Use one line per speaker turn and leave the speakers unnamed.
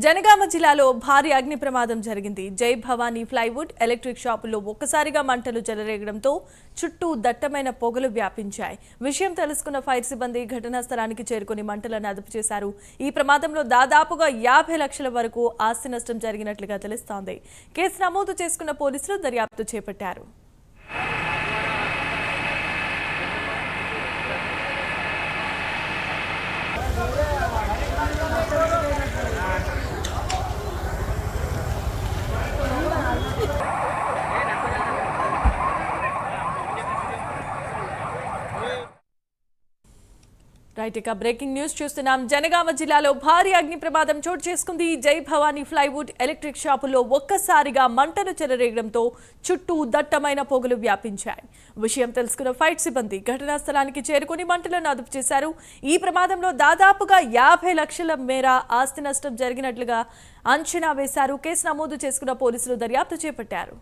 జనగామ జిల్లాలో భారీ అగ్ని ప్రమాదం జరిగింది. జై భవానీ ప్లైవుడ్ ఎలక్ట్రిక్ షాపుల్లో ఒక్కసారిగా మంటలు చెలరేగడంతో చుట్టూ దట్టమైన పొగలు వ్యాపించాయి. విషయం తెలుసుకున్న ఫైర్ సిబ్బంది ఘటనా స్థలానికి చేరుకుని మంటలను అదుపు చేశారు. ఈ ప్రమాదంలో దాదాపుగా 50 లక్షల వరకు ఆస్తి నష్టం జరిగినట్లుగా తెలుస్తోంది. కేసు నమోదు చేసుకున్న పోలీసులు దర్యాప్తు చేపట్టారు. ఇక బ్రేకింగ్ న్యూస్ చూస్తున్నాం. జనగామ జిల్లాలో భారీ అగ్ని ప్రమాదం చోటు చేసుకుంది. జై భవానీ ప్లైవుడ్ ఎలక్ట్రిక్ షాపుల్లో ఒక్కసారిగా మంటలు చెలరేగడంతో చుట్టూ దట్టమైన పొగలు వ్యాపించాయి. విషయం తెలుసుకున్న ఫైర్ సిబ్బంది ఘటనా స్థలానికి చేరుకుని మంటలను అదుపు చేశారు. ఈ ప్రమాదంలో దాదాపుగా 50 లక్షల మేర ఆస్తి నష్టం జరిగినట్లుగా అంచనా వేశారు. కేసు నమోదు చేసుకున్న పోలీసులు దర్యాప్తు చేపట్టారు.